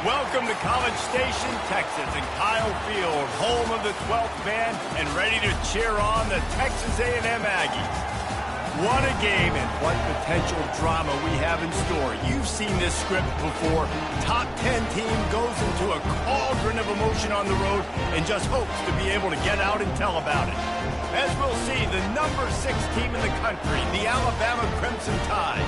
Welcome to College Station, Texas, and Kyle Field, home of the 12th man, and ready to cheer on the Texas A&M Aggies. What a game and what potential drama we have in store. You've seen this script before. Top 10 team goes into a cauldron of emotion on the road and just hopes to be able to get out and tell about it. As we'll see, the number 6 team in the country, the Alabama Crimson Tide,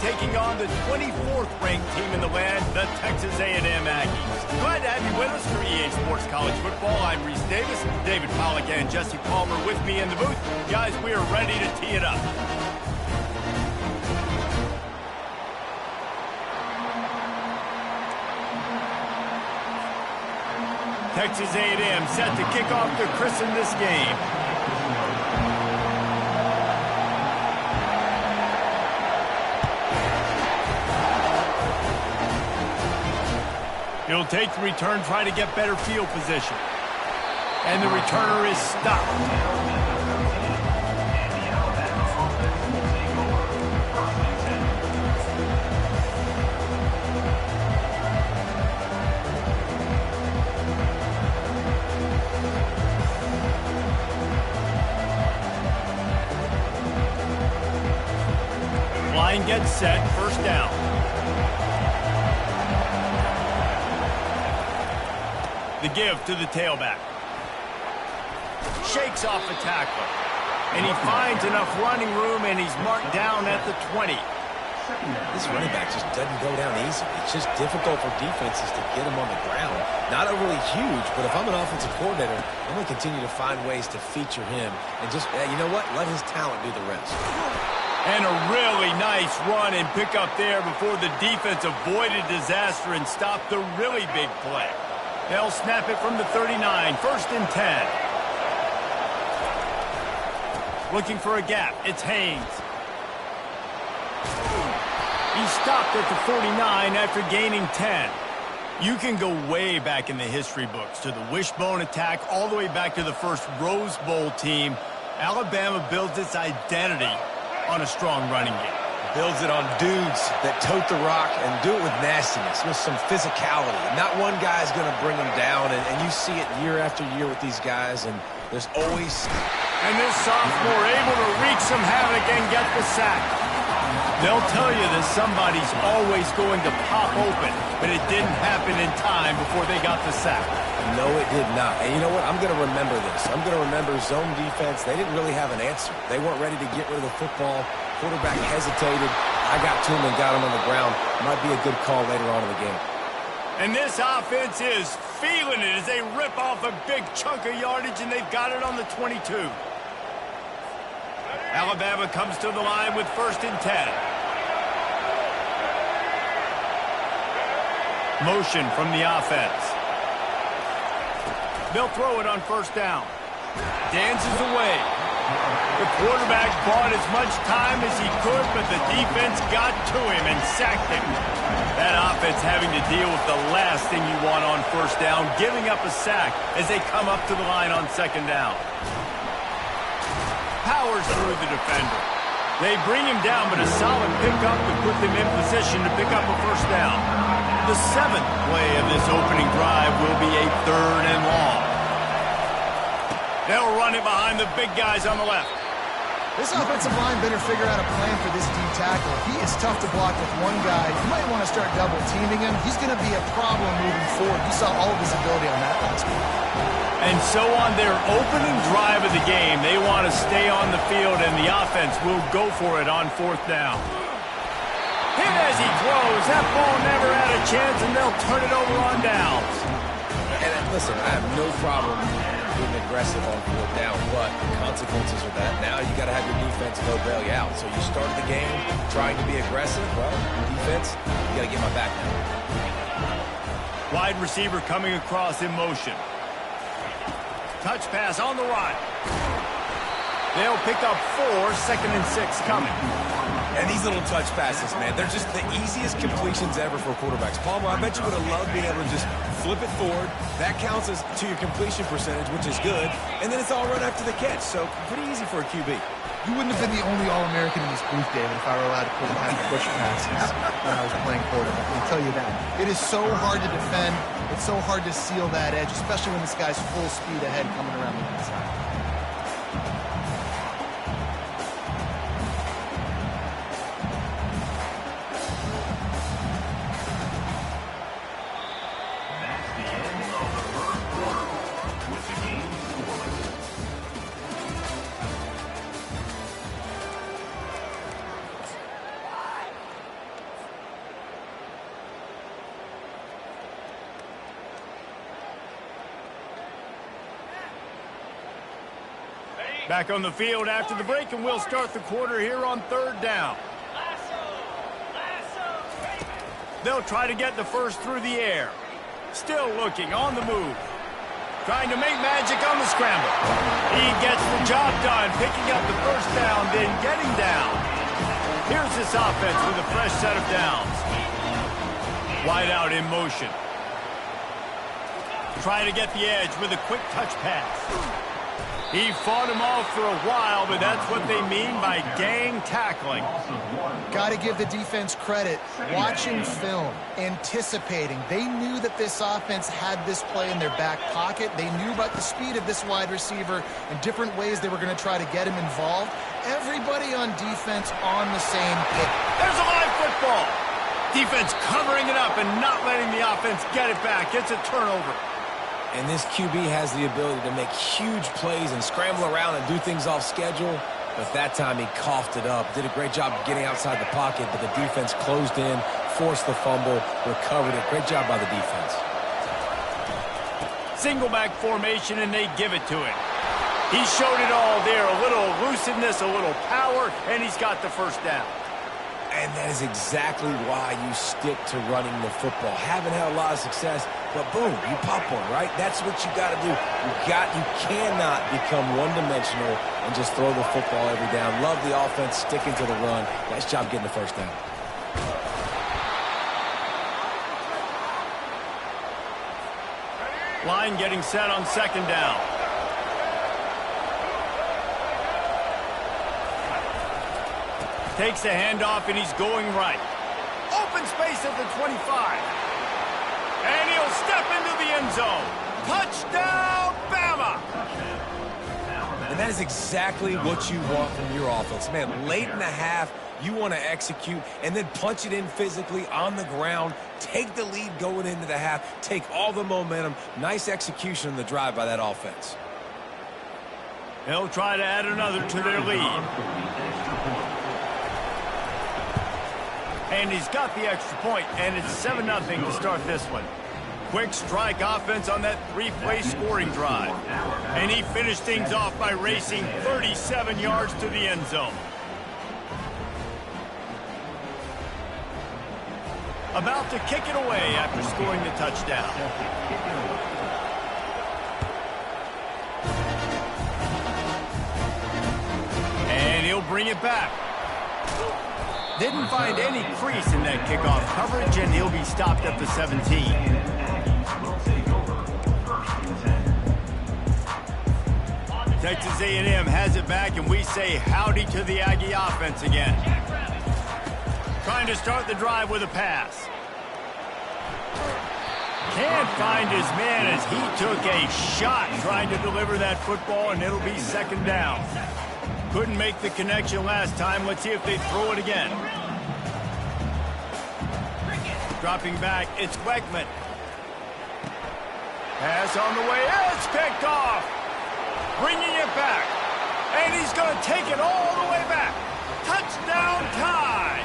taking on the 24th ranked team in the land, the Texas A&M Aggies. Glad to have you with us for EA Sports College Football. I'm Reese Davis, David Pollack and Jesse Palmer with me in the booth. Guys, we are ready to tee it up. Texas A&M set to kick off to christen this game. He'll take the return, try to get better field position. And the returner is stopped. Line gets set, first down. The give to the tailback. Shakes off the tackler. And he finds enough running room, and he's marked down at the 20. This running back just doesn't go down easily. It's just difficult for defenses to get him on the ground. Not overly huge, but if I'm an offensive coordinator, I'm going to continue to find ways to feature him. And just, you know what? Let his talent do the rest. And a really nice run and pick up there before the defense avoided disaster and stopped the really big play. They'll snap it from the 39, first and 10. Looking for a gap, it's Haynes. He stopped at the 49 after gaining 10. You can go way back in the history books to the wishbone attack all the way back to the first Rose Bowl team. Alabama builds its identity on a strong running game. Builds it on dudes that tote the rock and do it with nastiness, with some physicality. Not one guy's going to bring them down, and you see it year after year with these guys, and there's always... And this sophomore able to wreak some havoc and get the sack. They'll tell you that somebody's always going to pop open, but it didn't happen in time before they got the sack. No, it did not. And you know what? I'm going to remember this. I'm going to remember zone defense. They didn't really have an answer. They weren't ready to get rid of the football. Quarterback hesitated. I got to him and got him on the ground. Might be a good call later on in the game. And this offense is feeling it as they rip off a big chunk of yardage, and they've got it on the 22. Alabama comes to the line with first and 10. Motion from the offense. They'll throw it on first down. Dances away. The quarterback bought as much time as he could, but the defense got to him and sacked him. That offense having to deal with the last thing you want on first down, giving up a sack as they come up to the line on second down. Powers through the defender. They bring him down, but a solid pickup to put them in position to pick up a first down. The 7th play of this opening drive will be a third and long. They'll run it behind the big guys on the left. This offensive line better figure out a plan for this deep tackle. He is tough to block with one guy. You might want to start double teaming him. He's going to be a problem moving forward. You saw all of his ability on that last week. And so on their opening drive of the game, they want to stay on the field, and the offense will go for it on fourth down. Hit as he throws. That ball never had a chance, and they'll turn it over on downs. And listen, I have no problem being aggressive on fourth down, but the consequences of that, now you got to have your defense go bail you out. So you started the game trying to be aggressive. Well, defense, you got to get my back now. Wide receiver coming across in motion. Touch pass on the right. They'll pick up 4, second and 6 coming. And these little touch passes, man, they're just the easiest completions ever for quarterbacks. Palmer, I bet you would have loved being able to just flip it forward. That counts as to your completion percentage, which is good. And then it's all run after the catch, so pretty easy for a QB. You wouldn't have been the only All-American in this booth, David, if I were allowed to pull back the push passes when I was playing quarterback. I can tell you that. It is so hard to defend. It's so hard to seal that edge, especially when this guy's full speed ahead coming around the inside. Back on the field after the break, and we'll start the quarter here on 3rd down. They'll try to get the first through the air. Still looking on the move. Trying to make magic on the scramble. He gets the job done, picking up the first down, then getting down. Here's this offense with a fresh set of downs. Wide out in motion. Trying to get the edge with a quick touch pass. He fought him off for a while, but that's what they mean by gang tackling. Got to give the defense credit. Watching film, anticipating. They knew that this offense had this play in their back pocket. They knew about the speed of this wide receiver and different ways they were going to try to get him involved. Everybody on defense on the same page. There's a live football. Defense covering it up and not letting the offense get it back. It's a turnover. And this QB has the ability to make huge plays and scramble around and do things off schedule. But that time he coughed it up. Did a great job getting outside the pocket, but the defense closed in, forced the fumble, recovered it. Great job by the defense. Single back formation, and they give it to him. He showed it all there. A little elusiveness, a little power, and he's got the first down. And that is exactly why you stick to running the football. Haven't had a lot of success, but boom, you pop one, right? That's what you got to do. You cannot become one-dimensional and just throw the football every down. Love the offense sticking to the run. Nice job getting the first down. Line getting set on 2nd down. Takes the handoff, and he's going right. Open space at the 25. And he'll step into the end zone. Touchdown, Bama! And that is exactly what you want from your offense. Man, late in the half, you want to execute and then punch it in physically on the ground. Take the lead going into the half. Take all the momentum. Nice execution on the drive by that offense. They'll try to add another to their lead. And he's got the extra point, and it's 7-0 to start this one. Quick strike offense on that 3-play scoring drive. And he finished things off by racing 37 yards to the end zone. About to kick it away after scoring the touchdown. And he'll bring it back. Didn't find any crease in that kickoff coverage, and he'll be stopped at the 17. Texas A&M has it back, and we say howdy to the Aggie offense again. Trying to start the drive with a pass. Can't find his man as he took a shot trying to deliver that football, and it'll be 2nd down. Couldn't make the connection last time. Let's see if they throw it again. Dropping back, it's Weckman. Pass on the way, it's picked off. Bringing it back. And he's going to take it all the way back. Touchdown tie.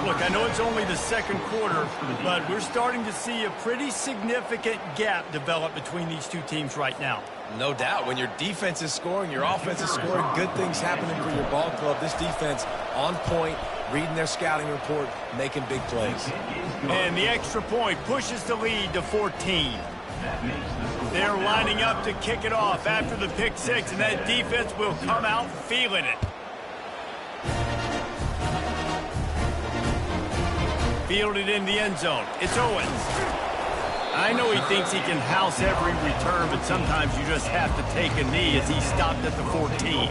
Look, I know it's only the 2nd quarter, but we're starting to see a pretty significant gap develop between these two teams right now. No doubt. When your defense is scoring, your offense is scoring, good things happening for your ball club. This defense on point, reading their scouting report, making big plays. And the extra point pushes the lead to 14. They're lining up to kick it off after the pick 6, and that defense will come out feeling it. Fielded in the end zone. It's Owens. I know he thinks he can house every return, but sometimes you just have to take a knee as he stopped at the 14.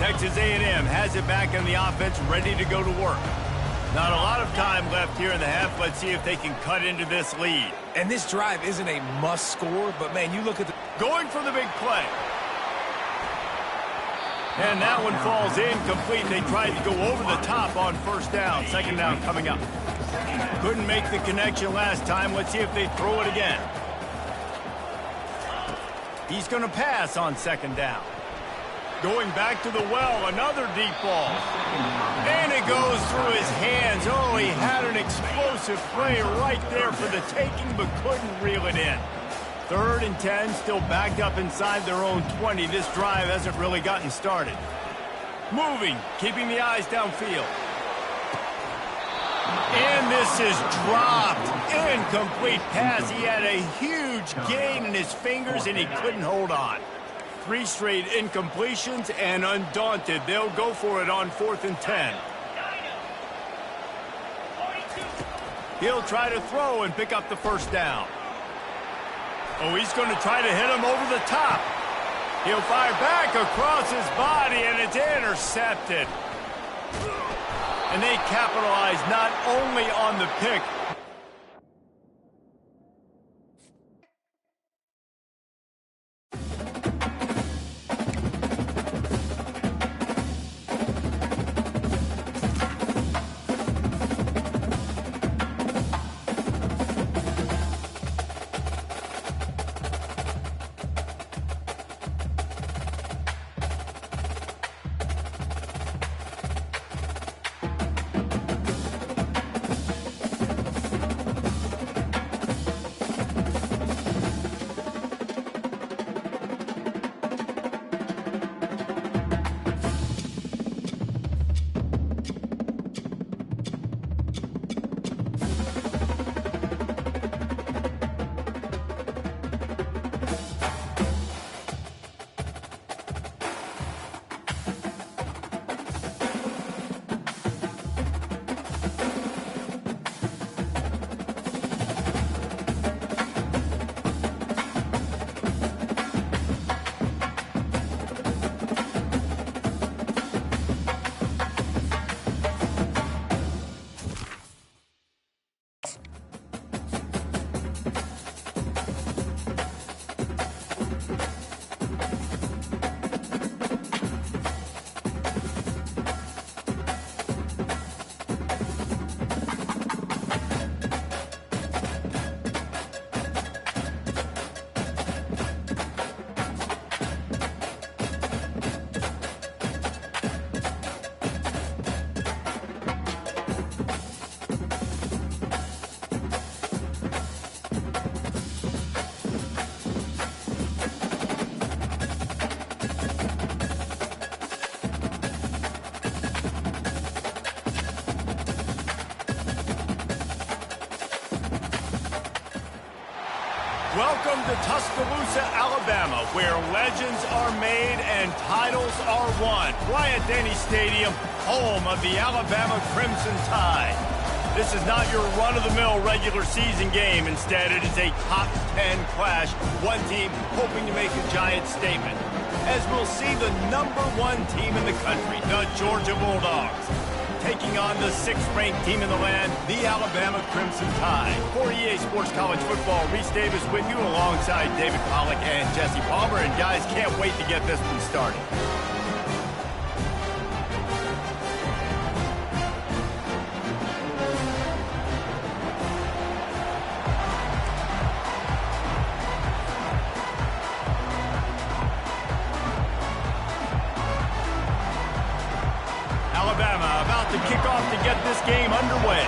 Texas A&M has it back in the offense, ready to go to work. Not a lot of time left here in the half. Let's see if they can cut into this lead. And this drive isn't a must score, but man, you look at the... Going for the big play. And that one falls incomplete. They tried to go over the top on first down. Second down coming up. Couldn't make the connection last time. Let's see if they throw it again. He's going to pass on second down. Going back to the well, another deep ball. And it goes through his hands. Oh, he had an explosive play right there for the taking, but couldn't reel it in. 3rd and 10, still backed up inside their own 20. This drive hasn't really gotten started. Moving, keeping the eyes downfield. And this is dropped. Incomplete pass. He had a huge gain in his fingers, and he couldn't hold on. 3 straight incompletions, and undaunted, they'll go for it on 4th and 10. He'll try to throw and pick up the first down. Oh, he's going to try to hit him over the top. He'll fire back across his body, and it's intercepted. And they capitalize not only on the pick, welcome to Tuscaloosa, Alabama, where legends are made and titles are won. Bryant-Denny Stadium, home of the Alabama Crimson Tide. This is not your run-of-the-mill regular season game. Instead, it is a top 10 clash. One team hoping to make a giant statement. As we'll see the #1 team in the country, the Georgia Bulldogs, taking on the 6th-ranked team in the land, the Alabama Crimson Tide. For EA Sports College Football, Reese Davis with you alongside David Pollack and Jesse Palmer. And guys, can't wait to get this one started. Alabama about to kick off to get this game underway.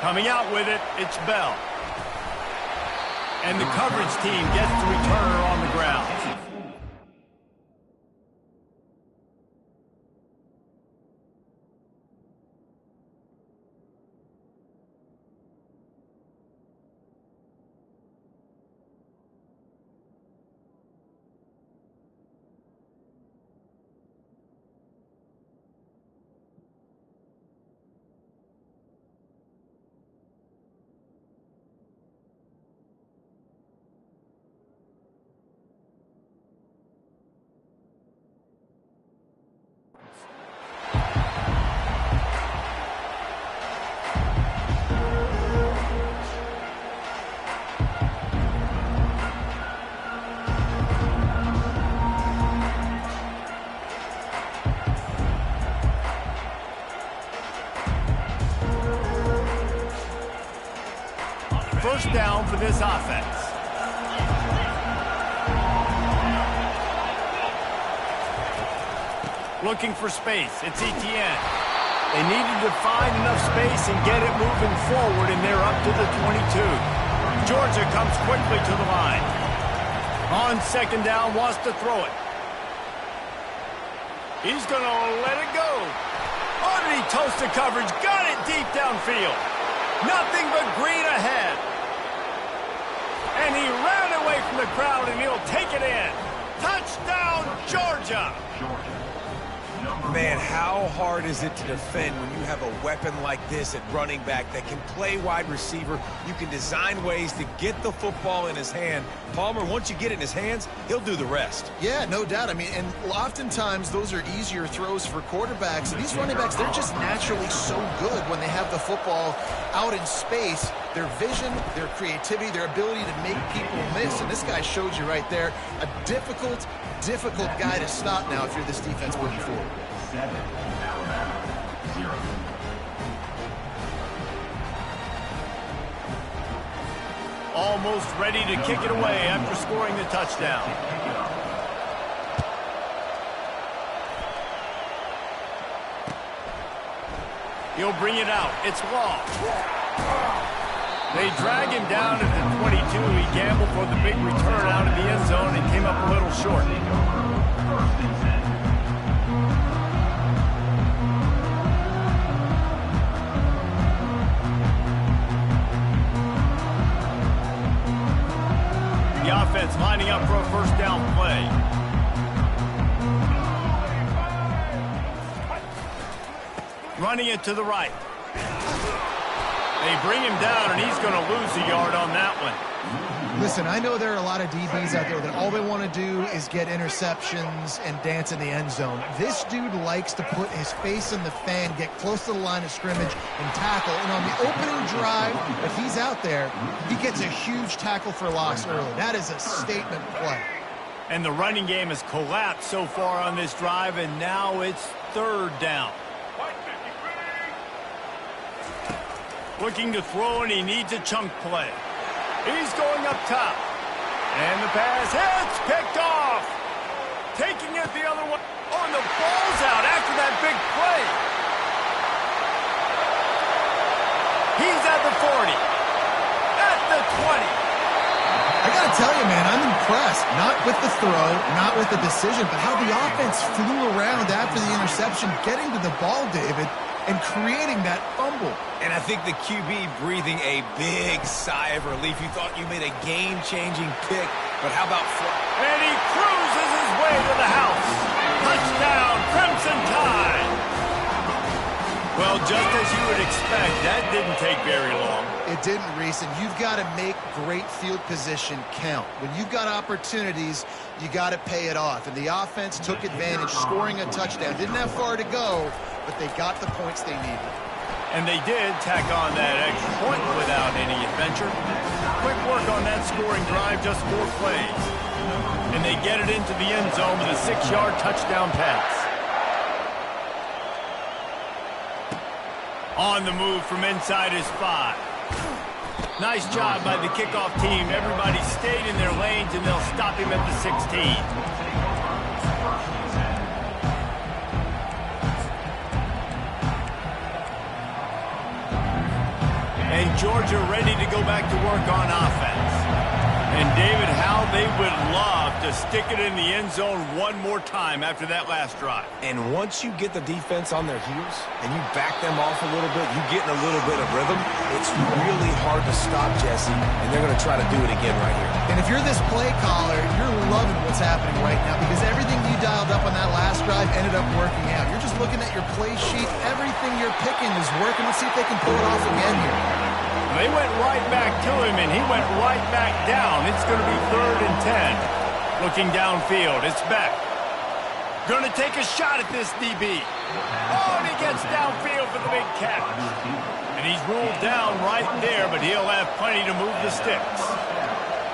Coming out with it, it's Bell. And the coverage team gets the returner on the ground. first down for this offense. Looking for space. It's Etienne. They needed to find enough space and get it moving forward, and they're up to the 22. Georgia comes quickly to the line. On second down, wants to throw it. He's going to let it go. Underneath toasted coverage, got it deep downfield. Nothing but green ahead. And he ran away from the crowd, and he'll take it in. Touchdown, Georgia. Man, how hard is it to defend when you have a weapon like this at running back that can play wide receiver? You can design ways to get the football in his hand. Palmer, once you get it in his hands, he'll do the rest. Yeah, no doubt. I mean, and oftentimes those are easier throws for quarterbacks. These running backs, they're just naturally so good when they have the football out in space. Their vision, their creativity, their ability to make people miss. And this guy showed you right there a difficult guy to stop now if you're this defense moving forward. 7, Alabama, 0. Almost ready to kick it away after scoring the touchdown. He'll bring it out. It's Law. They drag him down at the 22. He gambled for the big return out of the end zone and came up a little short. The offense lining up for a first down play. Running it to the right. They bring him down, and he's going to lose a yard on that one. Listen, I know there are a lot of DBs out there that all they want to do is get interceptions and dance in the end zone. This dude likes to put his face in the fan, get close to the line of scrimmage, and tackle. And on the opening drive, if he's out there, he gets a huge tackle for loss early. That is a statement play. And the running game has collapsed so far on this drive, and now it's third down. Looking to throw, and he needs a chunk play. He's going up top. And the pass hits, picked off. Taking it the other way. Oh, and the ball's out after that big play. He's at the 40. At the 20. I got to tell you, man, I'm impressed. Not with the throw, not with the decision, but how the offense flew around after the interception, getting to the ball, David, and creating that fumble. And I think the QB breathing a big sigh of relief. You thought you made a game-changing pick, but how about... And he cruises his way to the house. Touchdown, Crimson Tide. Well, just as you would expect, that didn't take very long. It didn't, Reese, and you've got to make great field position count. When you've got opportunities, you got to pay it off. And the offense took advantage, scoring a touchdown. Didn't have far to go, but they got the points they needed. And they did tack on that extra point without any adventure. Quick work on that scoring drive, just 4 plays. And they get it into the end zone with a 6-yard touchdown pass. On the move from inside his 5. Nice job by the kickoff team. Everybody stayed in their lanes, and they'll stop him at the 16. And Georgia ready to go back to work on offense. And David, how they would love to stick it in the end zone one more time after that last drive. And once you get the defense on their heels and you back them off a little bit, you get in a little bit of rhythm, it's really hard to stop, Jesse, and they're going to try to do it again right here. And if you're this play caller, you're loving what's happening right now because everything you dialed up on that last drive ended up working out. You're just looking at your play sheet. Everything you're picking is working. Let's see if they can pull it off again here. They went right back to him, and he went right back down. It's going to be 3rd and 10. Looking downfield, it's Beck. Going to take a shot at this DB. Oh, and he gets downfield for the big catch. And he's ruled down right there, but he'll have plenty to move the sticks.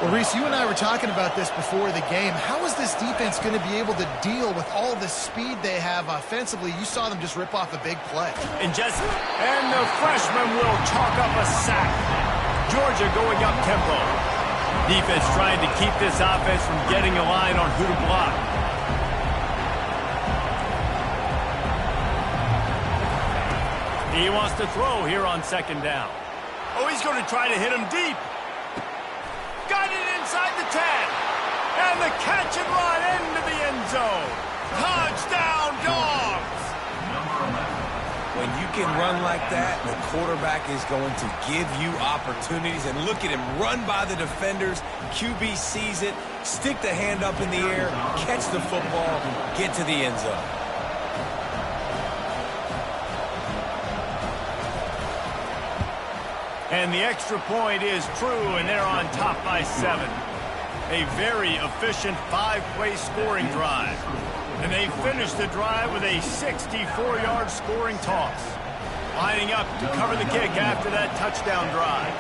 Well, Reese, you and I were talking about this before the game. How is this defense going to be able to deal with all the speed they have offensively? You saw them just rip off a big play. And the freshman will chalk up a sack. Georgia going up tempo. Defense trying to keep this offense from getting a line on who to block. He wants to throw here on second down. Oh, he's going to try to hit him deep. Got it inside the 10. And the catch and run into the end zone. Touchdown, Dogs! When you can run like that, the quarterback is going to give you opportunities. And look at him run by the defenders. QB sees it, stick the hand up in the air, catch the football, get to the end zone. And the extra point is true, and they're on top by 7. A very efficient 5-play scoring drive. And they finish the drive with a 64-yard scoring toss. Lining up to cover the kick after that touchdown drive.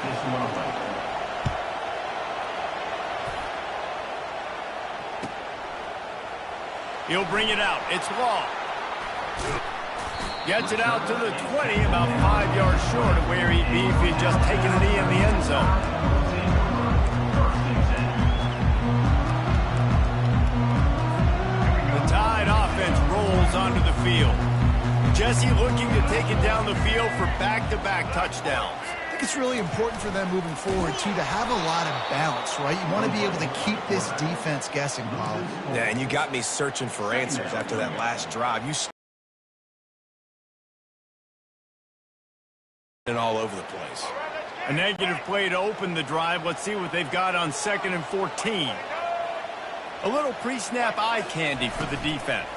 He'll bring it out. It's long. Gets it out to the 20, about 5 yards short of where he'd be if he'd just taken a knee in the end zone. The Tide offense rolls onto the field. Jesse looking to take it down the field for back-to-back touchdowns. I think it's really important for them moving forward, too, to have a lot of balance, right? You want to be able to keep this defense guessing, Pollard. Yeah, and you got me searching for answers after that last drive. You and all over the place. A negative play to open the drive. Let's see what they've got on 2nd and 14. A little pre-snap eye candy for the defense.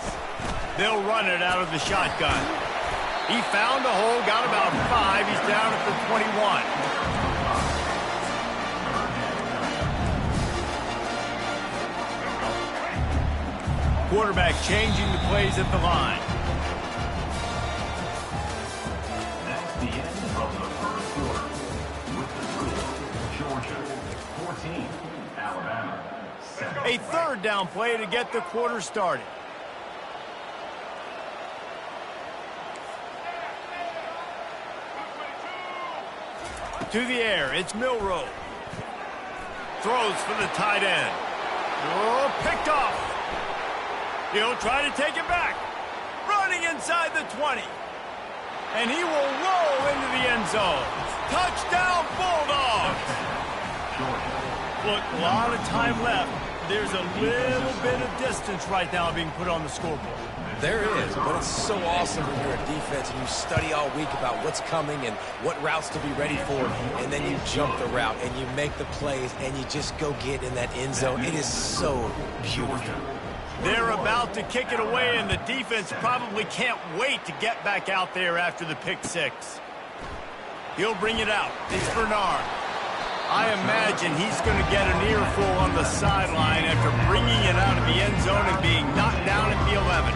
They'll run it out of the shotgun. He found a hole, got about 5. He's down at the 21. Quarterback changing the plays at the line. The end of the first quarter. With the score, Georgia 14, Alabama 7. A third down play to get the quarter started. To the air, it's Milroe. Throws for the tight end. Oh, picked off. He'll try to take it back. Running inside the 20. And he will roll into the end zone. Touchdown, Bulldogs! Look, a lot of time left. There's a little bit of distance right now being put on the scoreboard. There is, but it's so awesome when you're a defense and you study all week about what's coming and what routes to be ready for, and then you jump the route and you make the plays and you just go get in that end zone. It is so beautiful. They're about to kick it away, and the defense probably can't wait to get back out there after the pick 6. He'll bring it out. It's Bernard. I imagine he's going to get an earful on the sideline after bringing it out of the end zone and being knocked down at the 11.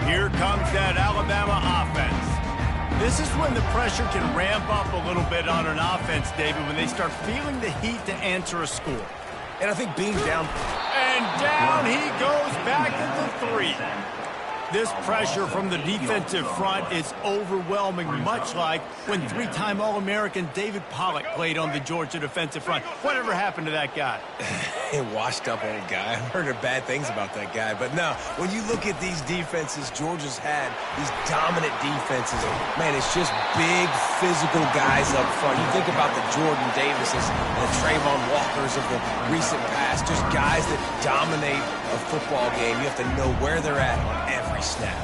Here comes that Alabama offense. This is when the pressure can ramp up a little bit on an offense, David, when they start feeling the heat to answer a score. And I think being down... And down he goes back at the 3. This pressure from the defensive front is overwhelming, much like when 3-time All-American David Pollock played on the Georgia defensive front. Whatever happened to that guy? A washed-up old guy. I've heard bad things about that guy. But no, when you look at these defenses Georgia's had, these dominant defenses, man, it's just big, physical guys up front. You think about the Jordan Davises and the Trayvon Walkers of the recent past, just guys that dominate a football game. You have to know where they're at on every snap.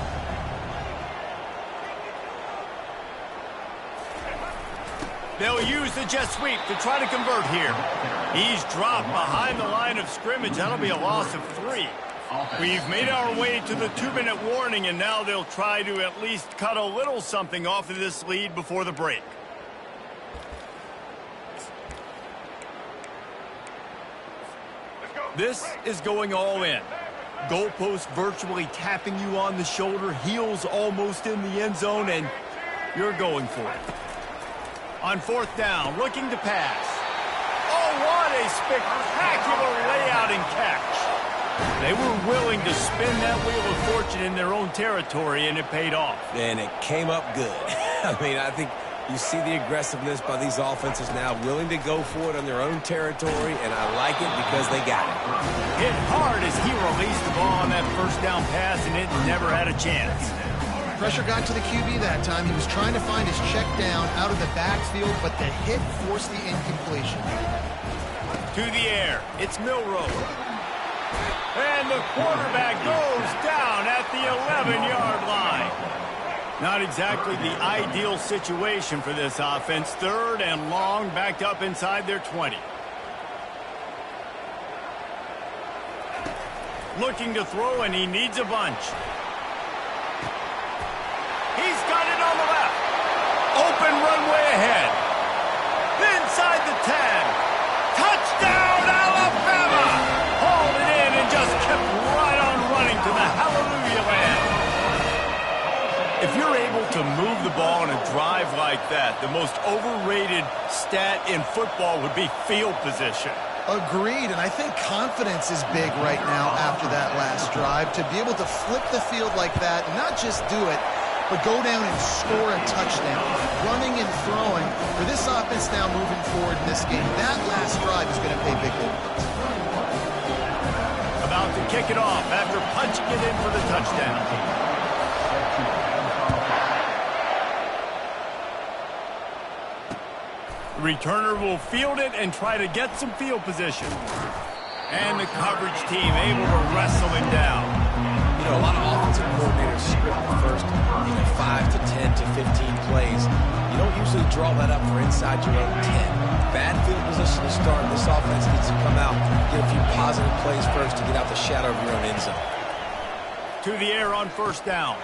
They'll use the jet sweep to try to convert here. He's dropped behind the line of scrimmage. That'll be a loss of 3. We've made our way to the 2-minute warning, and now they'll try to at least cut a little something off of this lead before the break. This is going all in. Goalpost virtually tapping you on the shoulder, heels almost in the end zone, and you're going for it. On 4th down, looking to pass. Oh, what a spectacular layout and catch. They were willing to spin that wheel of fortune in their own territory, and it paid off. And it came up good. I mean, I think you see the aggressiveness by these offenses now, willing to go for it on their own territory, and I like it because they got it. Hit hard as he released the ball on that first down pass, and it never had a chance. Pressure got to the QB that time. He was trying to find his check down out of the backfield, but the hit forced the incompletion. To the air, it's Milroe. And the quarterback goes down at the 11-yard line. Not exactly the ideal situation for this offense. 3rd and long, backed up inside their 20. Looking to throw, and he needs a bunch. He's got it on the left. Open runway ahead. Inside the 10. Touchdown, Alabama! Hauled it in and just kept right on running to the hallelujah land. If you're able to move the ball in a drive like that, the most overrated stat in football would be field position. Agreed, and I think confidence is big right now after that last drive. To be able to flip the field like that, not just do it, but go down and score a touchdown. Running and throwing for this offense now moving forward in this game. That last drive is going to pay big dividends. About to kick it off after punching it in for the touchdown. The returner will field it and try to get some field position. And the coverage team able to wrestle him down. You know, a lot of offensive coordinators script the first 5 to 10 to 15 plays. You don't usually draw that up for inside your own 10. Bad field position to start. This offense needs to come out, get a few positive plays first to get out the shadow of your own end zone. To the air on 1st down.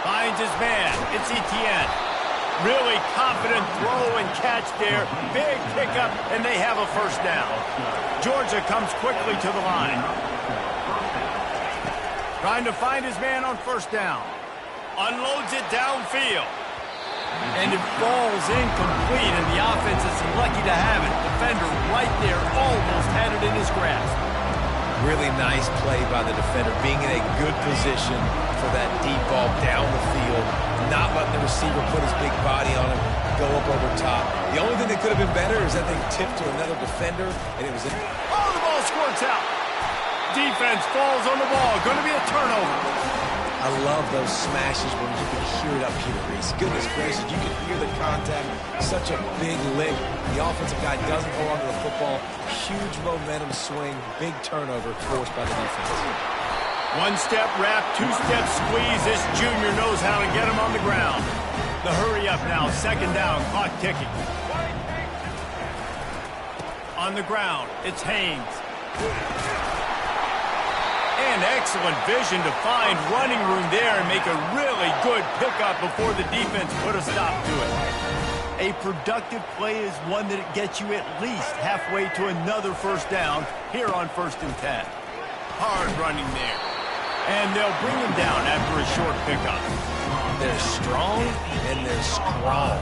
Finds his man. It's Etienne. Really confident throw and catch there. Big pickup, and they have a 1st down. Georgia comes quickly to the line. Trying to find his man on 1st down. Unloads it downfield. And it falls incomplete, and the offense is lucky to have it. Defender right there almost had it in his grasp. Really nice play by the defender, being in a good position for that deep ball down the field, not letting the receiver put his big body on him, go up over top. The only thing that could have been better is that they tipped to another defender, and it was in. Oh, the ball squirts out. Defense falls on the ball. Going to be a turnover. I love those smashes where you can hear it up here, Reese. Goodness gracious, you can hear the contact. Such a big lick. The offensive guy doesn't hold on to the football. Huge momentum swing. Big turnover forced by the defense. 1-step wrap, 2-step squeeze. This junior knows how to get him on the ground. The hurry up now. 2nd down. Clock ticking. On the ground, it's Haynes. And excellent vision to find running room there and make a really good pickup before the defense put a stop to it. A productive play is one that gets you at least halfway to another 1st down here on 1st and 10. Hard running there. And they'll bring him down after a short pickup. They're strong and they're strong.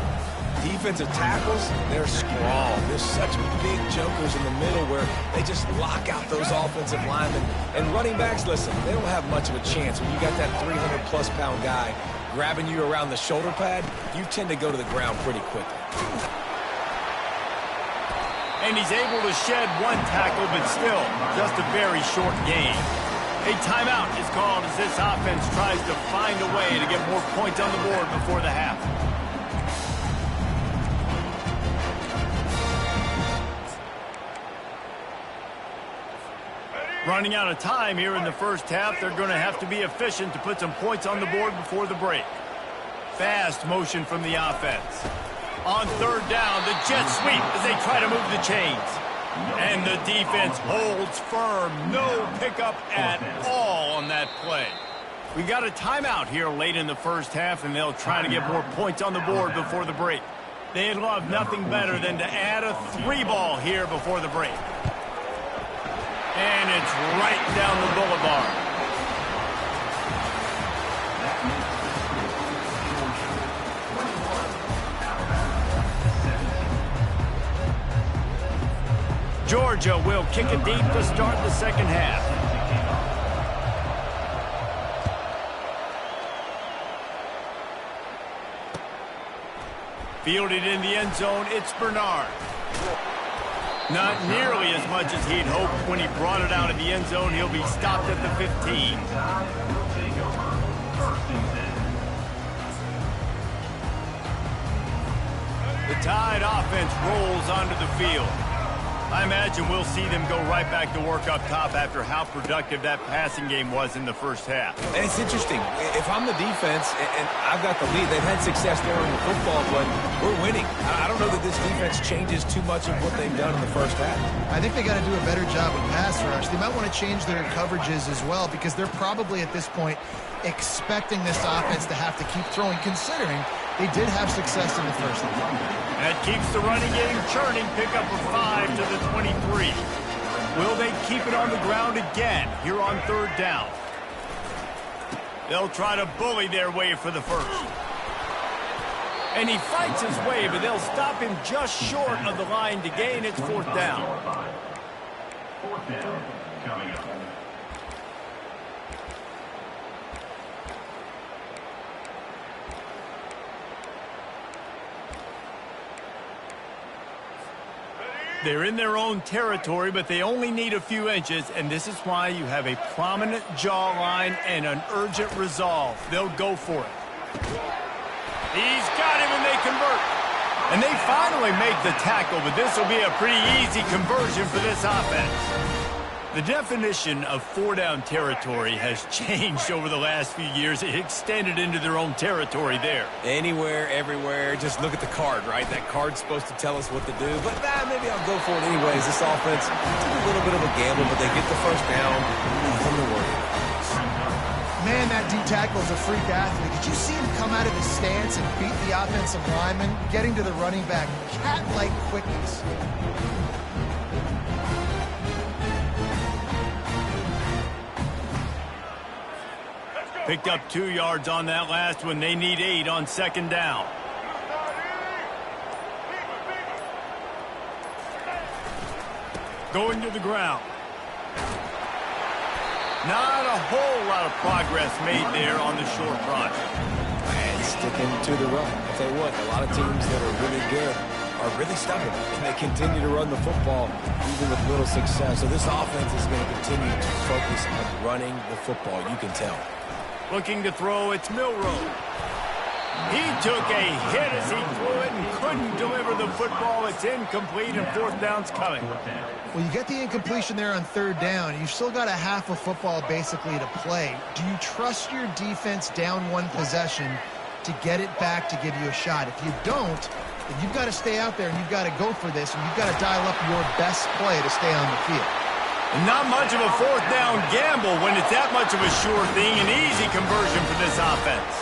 Defensive tackles, they're strong. There's such big jokers in the middle where they just lock out those offensive linemen. And running backs, listen, they don't have much of a chance. When you got that 300-plus pound guy grabbing you around the shoulder pad, you tend to go to the ground pretty quickly. And he's able to shed 1 tackle, but still just a very short gain. A timeout is called as this offense tries to find a way to get more points on the board before the half. Running out of time here in the 1st half, they're going to have to be efficient to put some points on the board before the break. Fast motion from the offense. On 3rd down, the jet sweep as they try to move the chains. And the defense holds firm. No pickup at all on that play. We got a timeout here late in the 1st half, and they'll try to get more points on the board before the break. They'd love nothing better than to add a 3-ball here before the break. And it's right down the boulevard. Georgia will kick it deep to start the 2nd half. Fielded in the end zone, it's Bernard. Not nearly as much as he'd hoped when he brought it out of the end zone. He'll be stopped at the 15. The Tide offense rolls onto the field. I imagine we'll see them go right back to work up top after how productive that passing game was in the first half. And it's interesting. If I'm the defense and I've got the lead, they've had success throwing the football, but we're winning. I don't know that this defense changes too much of what they've done in the first half. I think they got to do a better job with pass rush. They might want to change their coverages as well because they're probably at this point expecting this offense to have to keep throwing, considering they did have success in the first half. That keeps the running game churning. Pickup of 5 to the 23. Will they keep it on the ground again here on third down? They'll try to bully their way for the first. And he fights his way, but they'll stop him just short of the line to gain. It's fourth down. Fourth down coming up. They're in their own territory, but they only need a few inches, and this is why you have a prominent jawline and an urgent resolve. They'll go for it. He's got him, and they convert. And they finally make the tackle, but this will be a pretty easy conversion for this offense. The definition of four-down territory has changed over the last few years. It extended into their own territory there. Anywhere, everywhere, just look at the card, right? That card's supposed to tell us what to do, but maybe I'll go for it anyways. This offense took a little bit of a gamble, but they get the first down. Nothing to worry about. Man, that D tackle is a freak athlete. Did you see him come out of his stance and beat the offensive lineman, getting to the running back? Cat-like quickness. Picked up 2 yards on that last one. They need 8 on second down. Going to the ground. Not a whole lot of progress made there on the short run. And sticking to the run. I'll tell you what, a lot of teams that are really good are really stubborn, and they continue to run the football even with little success. So this offense is going to continue to focus on running the football. You can tell. Looking to throw, it's Milroe. He took a hit as he threw it and couldn't deliver the football. It's incomplete, and fourth down's coming. Well, you get the incompletion there on third down. You've still got a half of football basically to play. Do you trust your defense down one possession to get it back to give you a shot? If you don't, then you've got to stay out there and you've got to go for this, and you've got to dial up your best play to stay on the field. Not much of a fourth down gamble when it's that much of a sure thing. An easy conversion for this offense.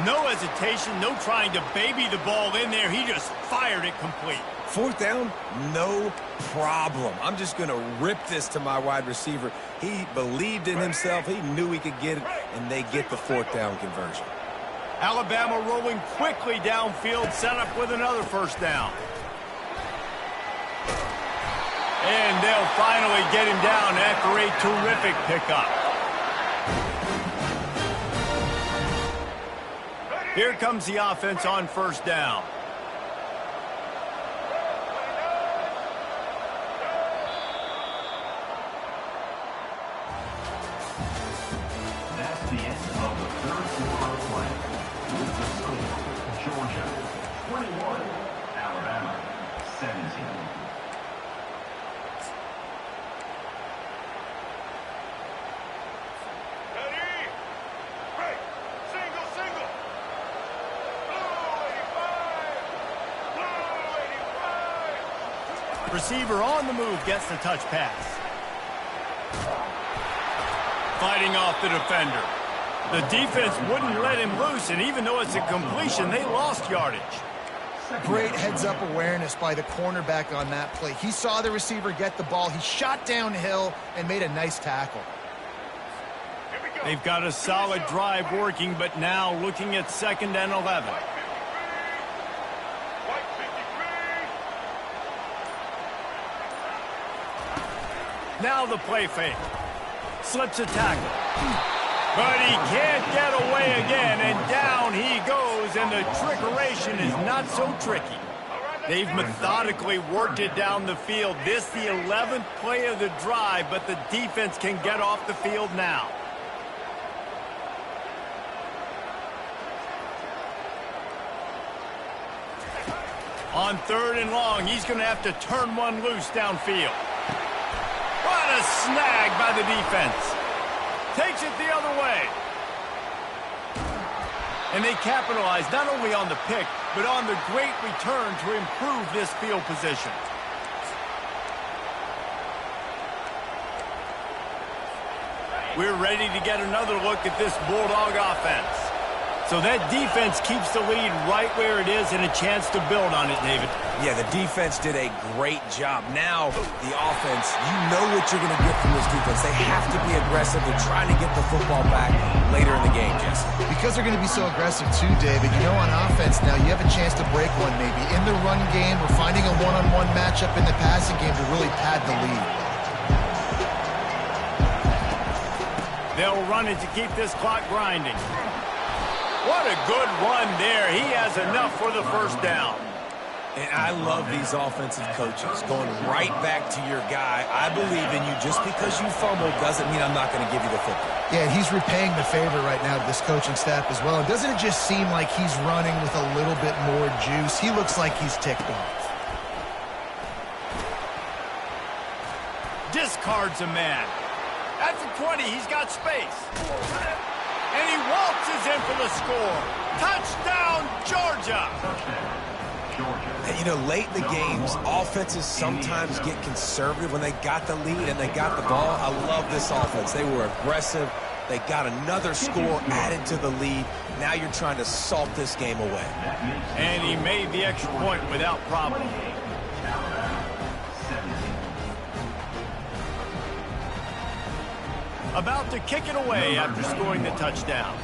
No hesitation, no trying to baby the ball in there. He just fired it complete. Fourth down, no problem. I'm just going to rip this to my wide receiver. He believed in himself. He knew he could get it, and they get the fourth down conversion. Alabama rolling quickly downfield, set up with another first down. And they'll finally get him down after a terrific pickup. Here comes the offense on first down. That's the end of the third quarter of play. With the score, Georgia 21, Alabama 17. Receiver on the move gets the touch pass. Fighting off the defender. The defense wouldn't let him loose, and even though it's a completion, they lost yardage. Great heads-up awareness by the cornerback on that play. He saw the receiver get the ball. He shot downhill and made a nice tackle. They've got a solid drive working, but now looking at 2nd and 11. Now the play fake. Slips a tackle. But he can't get away again, and down he goes, and the trickeration is not so tricky. They've methodically worked it down the field. This the 11th play of the drive, but the defense can get off the field now. On 3rd and long, he's going to have to turn one loose downfield. What a snag by the defense. Takes it the other way. And they capitalize not only on the pick, but on the great return to improve this field position. We're ready to get another look at this Bulldog offense. So that defense keeps the lead right where it is and a chance to build on it, David. Yeah, the defense did a great job. Now, the offense, you know what you're going to get from this defense. They have to be aggressive. They're trying to get the football back later in the game, Jesse. Because they're going to be so aggressive too, David. You know, on offense now, you have a chance to break one maybe. In the run game, we're finding a one-on-one matchup in the passing game to really pad the lead. They'll run it to keep this clock grinding. What a good run there. He has enough for the first down. And I love these offensive coaches going right back to your guy. I believe in you. Just because you fumbled doesn't mean I'm not going to give you the football. Yeah, he's repaying the favor right now to this coaching staff as well. And doesn't it just seem like he's running with a little bit more juice? He looks like he's ticked off. Discards a man. At the 20, he's got space. And he waltzes in for the score. Touchdown, Georgia. And, you know, late in the games, offenses sometimes get conservative when they got the lead and they got the ball. I love this offense. They were aggressive. They got another score added to the lead. Now you're trying to salt this game away. And he made the extra point without problem. About to kick it away after scoring the touchdown.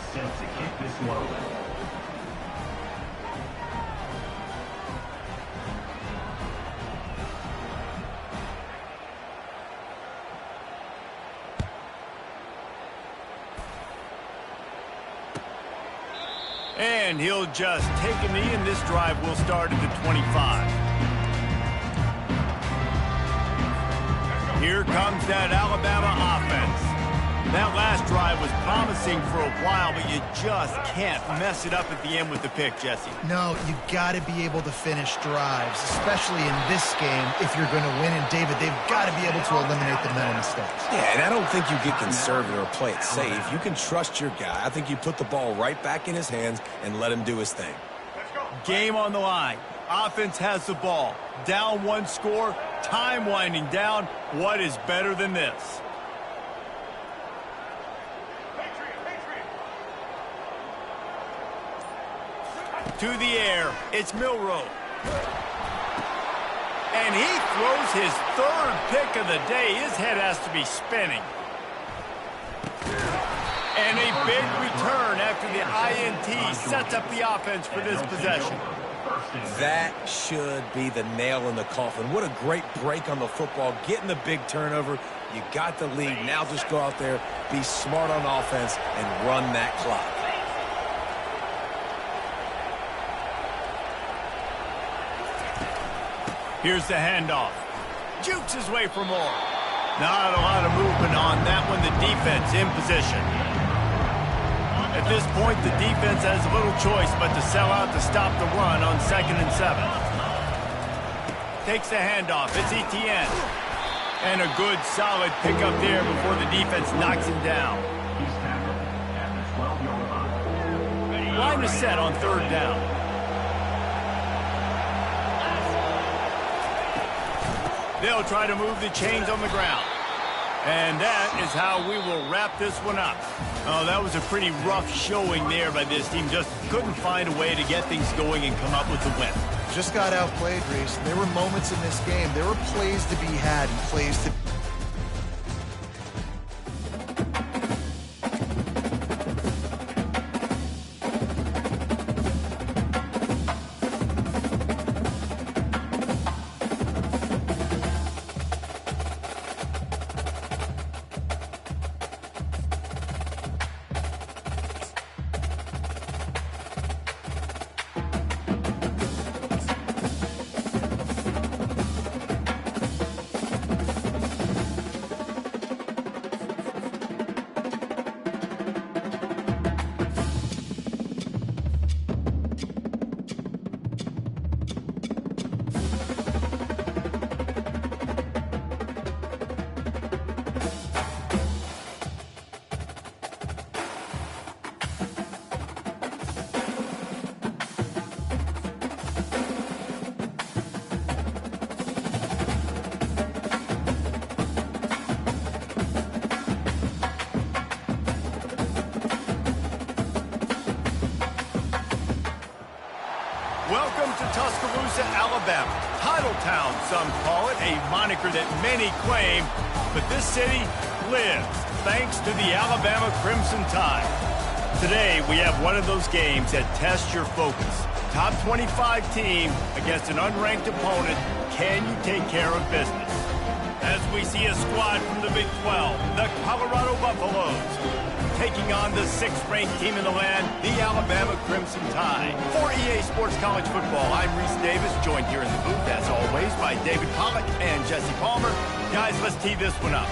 And he'll just take a knee, and this drive will start at the 25. Here comes that Alabama offense. That last drive was promising for a while, but you just can't mess it up at the end with the pick, Jesse. No, you got to be able to finish drives, especially in this game if you're going to win. And, David, they've got to be able to eliminate the mental mistakes. Yeah, and I don't think you get conservative or play it safe. You can trust your guy. I think you put the ball right back in his hands and let him do his thing. Game on the line. Offense has the ball. Down one score. Time winding down. What is better than this? To the air, it's Milroe. And he throws his 3rd pick of the day. His head has to be spinning. And a big return after the INT sets up the offense for this possession. That should be the nail in the coffin. What a great break on the football. Getting the big turnover. You got the lead. Now just go out there, be smart on offense, and run that clock. Here's the handoff. Jukes his way for more. Not a lot of movement on that one. The defense in position. At this point, the defense has little choice but to sell out to stop the run on 2nd and 7. Takes the handoff. It's Etienne. And a good, solid pickup there before the defense knocks him down. Line is set on 3rd down. They'll try to move the chains on the ground. And that is how we will wrap this one up. Oh, that was a pretty rough showing there by this team. Just couldn't find a way to get things going and come up with the win. Just got outplayed, Reese. There were moments in this game. There were plays to be had and plays to Tuscaloosa, Alabama. Titletown, some call it, a moniker that many claim, but this city lives thanks to the Alabama Crimson Tide. Today, we have one of those games that tests your focus. Top 25 team against an unranked opponent. Can you take care of business? As we see a squad from the Big 12, the Colorado Buffaloes, taking on the 6th-ranked team in the land, the Alabama Crimson Tide. For EA Sports College Football, I'm Reese Davis, joined here in the booth, as always, by David Pollack and Jesse Palmer. Guys, let's tee this one up.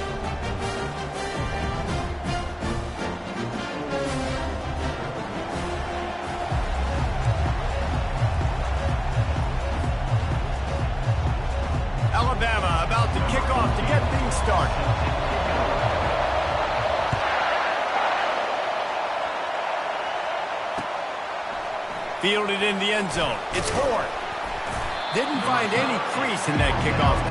Alabama about to kick off to get things started. Fielded in the end zone. It's Horn. Didn't find any crease in that kickoff.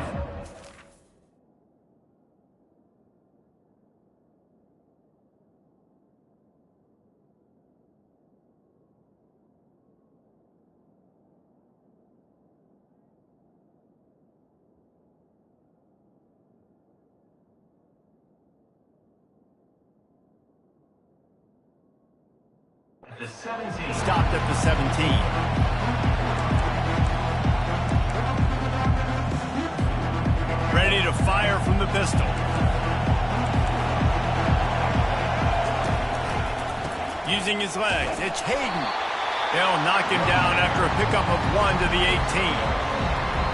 The 17. Stopped at the 17. Ready to fire from the pistol. Using his legs, it's Hayden. They'll knock him down after a pickup of 1 to the 18.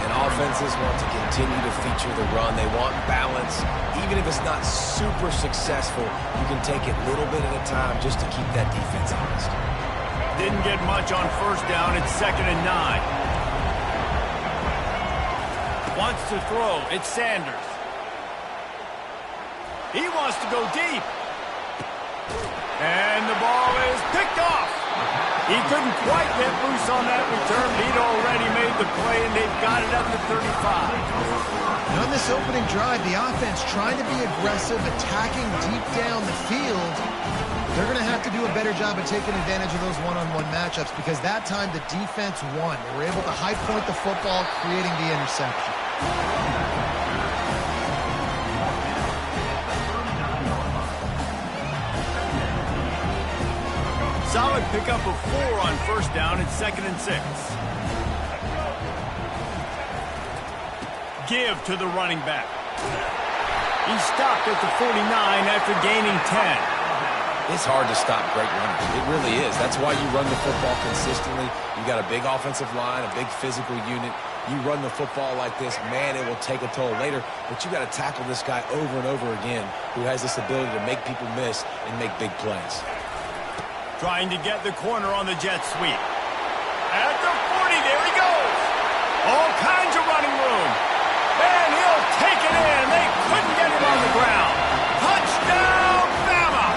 And offenses want to continue to feature the run. They want balance. Even if it's not super successful, you can take it little bit at a time just to keep that defense honest. Didn't get much on first down. It's 2nd and 9. Wants to throw. It's Sanders. He wants to go deep. And the ball is picked off. He couldn't quite get loose on that return. He'd already made the play, and they've got it at the 35. And on this opening drive, the offense trying to be aggressive, attacking deep down the field. They're going to have to do a better job of taking advantage of those one-on-one matchups because that time the defense won. They were able to high point the football, creating the interception. Solid pickup of 4 on first down. It's 2nd and 6. Give to the running back. He stopped at the 49 after gaining 10. It's hard to stop great runners. It really is. That's why you run the football consistently. You got a big offensive line, a big physical unit. You run the football like this, man, it will take a toll later. But you got to tackle this guy over and over again who has this ability to make people miss and make big plays. Trying to get the corner on the jet sweep. At the 40, there he goes. All kinds of running room. And he'll take it in. They couldn't get him on the ground. Touchdown, Bama!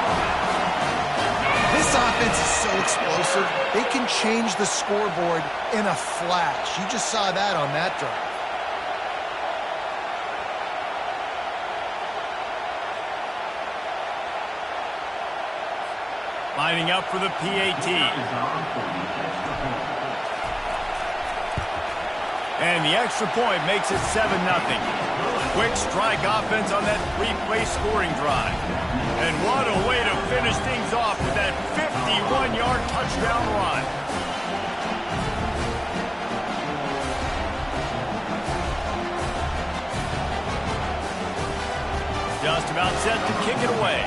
This offense is so explosive, they can change the scoreboard in a flash. You just saw that on that drive. Lining up for the PAT. And the extra point makes it 7-0. Quick strike offense on that 3-play scoring drive. And what a way to finish things off with that 51-yard touchdown run. Just about set to kick it away.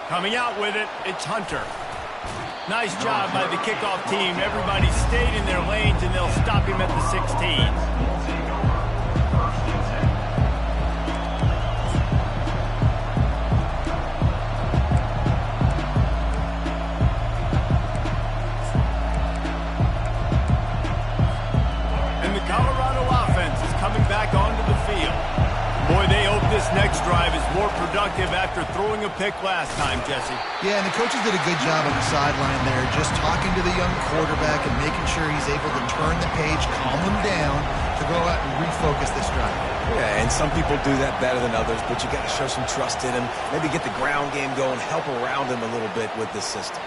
Coming out with it, it's Hunter. Nice job by the kickoff team. Everybody stayed in their lanes, and they'll stop him at the 16. And the Colorado offense is coming back onto the field. Boy, they hope this next drive is more productive productive after throwing a pick last time, Jesse. Yeah, and the coaches did a good job on the sideline there, just talking to the young quarterback and making sure he's able to turn the page, calm him down, to go out and refocus this drive. Yeah, and some people do that better than others, but you got to show some trust in him, maybe get the ground game going, help around him a little bit with this system.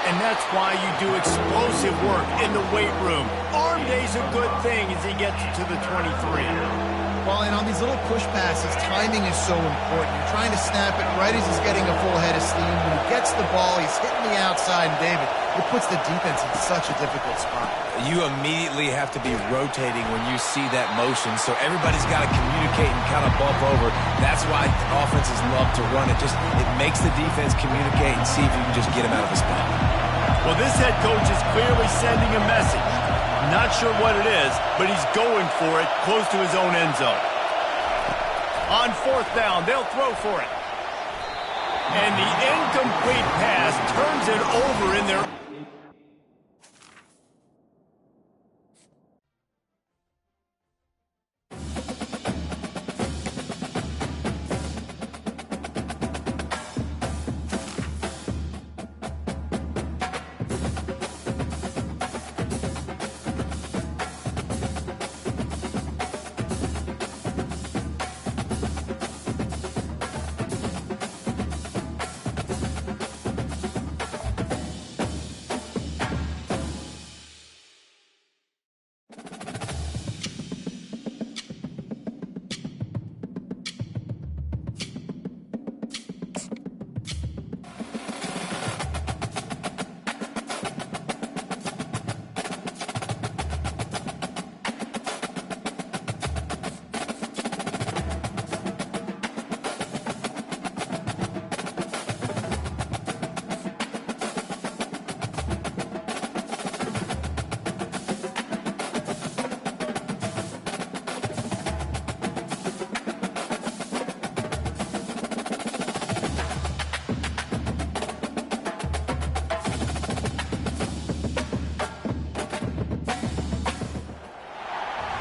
And that's why you do explosive work in the weight room. Arm day's a good thing as he gets to the 23. Well, and on these little push passes, timing is so important. You're trying to snap it right as he's getting a full head of steam. When he gets the ball, he's hitting the outside, and David, it puts the defense in such a difficult spot. You immediately have to be rotating when you see that motion, so everybody's got to communicate and kind of bump over. That's why offenses love to run it. It makes the defense communicate and see if you can just get him out of his spot. Well, this head coach is clearly sending a message. Not sure what it is, but he's going for it close to his own end zone. On 4th down, they'll throw for it. And the incomplete pass turns it over in their...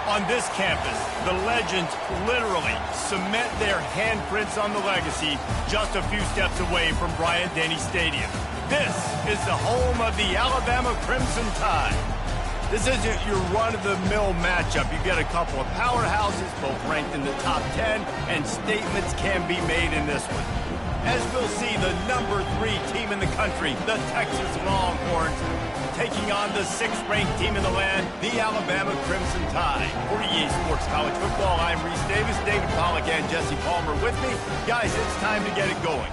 On this campus, the legends literally cement their handprints on the legacy just a few steps away from Bryant-Denny Stadium. This is the home of the Alabama Crimson Tide. This isn't your run-of-the-mill matchup. You've got a couple of powerhouses, both ranked in the top 10, and statements can be made in this one. As we'll see, the number 3 team in the country, the Texas Longhorns, taking on the 6th-ranked team in the land, the Alabama Crimson Tide. For EA Sports College Football, I'm Reese Davis, David Pollack, and Jesse Palmer with me. Guys, it's time to get it going.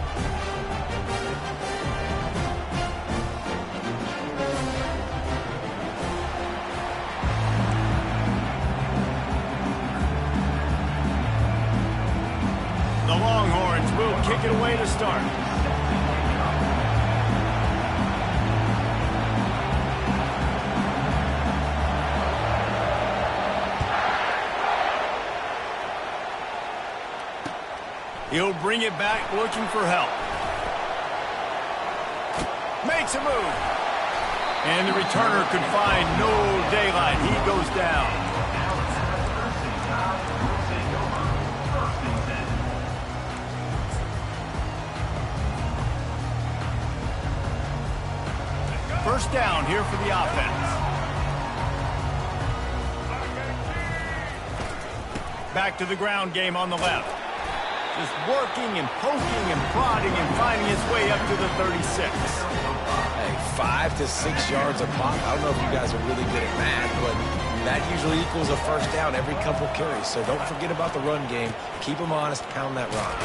The Longhorns will kick it away to start. He'll bring it back looking for help. Makes a move. And the returner could find no daylight. He goes down. First down here for the offense. Back to the ground game on the left. Just working and poking and prodding and finding his way up to the 36. Hey, 5 to 6 yards a pop. I don't know if you guys are really good at math, but that usually equals a first down every couple carries. So don't forget about the run game. Keep them honest, pound that rock.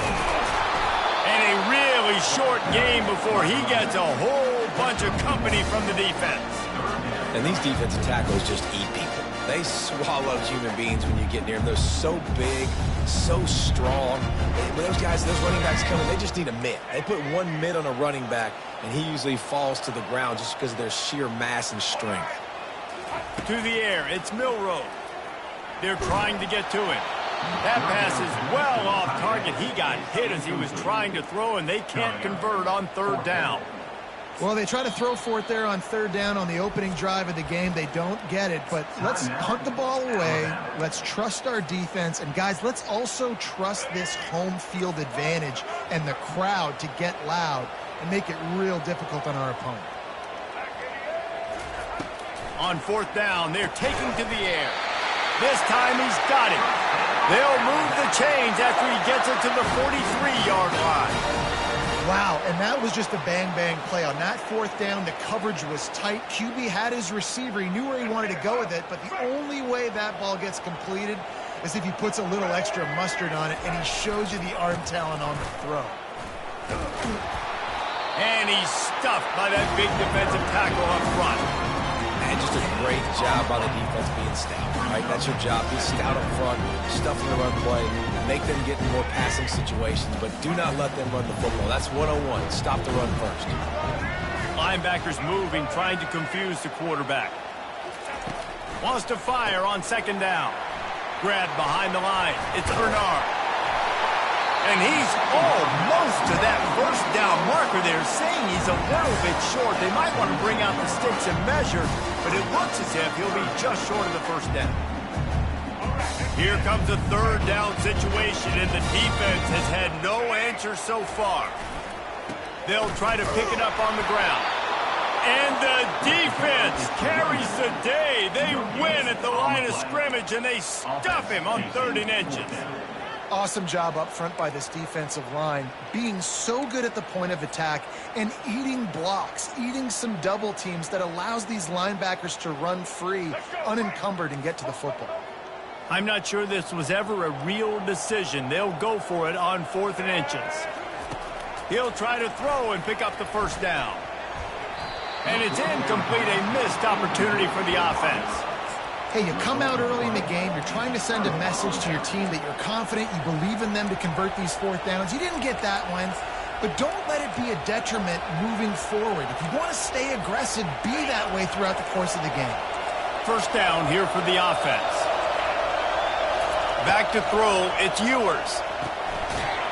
And a really short game before he gets a whole bunch of company from the defense. And these defensive tackles just eat people. They swallow human beings when you get near them. They're so big, so strong. When those guys, those running backs coming, they just need a mitt. They put one mitt on a running back, and he usually falls to the ground just because of their sheer mass and strength. To the air, it's Milroe. They're trying to get to him. That pass is well off target. He got hit as he was trying to throw, and they can't convert on 3rd down. Well, they try to throw for it there on third down on the opening drive of the game. They don't get it, but let's punt the ball away. Let's trust our defense. And, guys, let's also trust this home field advantage and the crowd to get loud and make it real difficult on our opponent. On fourth down, they're taking to the air. This time he's got it. They'll move the chains after he gets it to the 43-yard line. Wow, and that was just a bang-bang play. On that fourth down, the coverage was tight. QB had his receiver. He knew where he wanted to go with it, but the only way that ball gets completed is if he puts a little extra mustard on it, and he shows you the arm talent on the throw. And he's stuffed by that big defensive tackle up front. And just a great job by the defense being stout, right? That's your job. Be stout up front, stuff in the run play, make them get in more passing situations, but do not let them run the football. That's 101. Stop the run first. Linebackers moving, trying to confuse the quarterback. Wants to fire on second down. Grabbed behind the line. It's Bernard. And he's almost to that first down marker there, saying he's a little bit short. They might want to bring out the sticks and measure, but it looks as if he'll be just short of the first down. Here comes a third down situation, and the defense has had no answer so far. They'll try to pick it up on the ground. And the defense carries the day. They win at the line of scrimmage, and they stuff him on 3rd and inches. Awesome job up front by this defensive line, being so good at the point of attack and eating blocks, eating some double teams that allows these linebackers to run free, unencumbered, and get to the football. I'm not sure this was ever a real decision. They'll go for it on 4th and inches. He'll try to throw and pick up the first down. And it's incomplete, a missed opportunity for the offense. Hey, you come out early in the game, you're trying to send a message to your team that you're confident, you believe in them to convert these 4th downs. You didn't get that one, but don't let it be a detriment moving forward. If you want to stay aggressive, be that way throughout the course of the game. First down here for the offense. Back to throw, it's Ewers.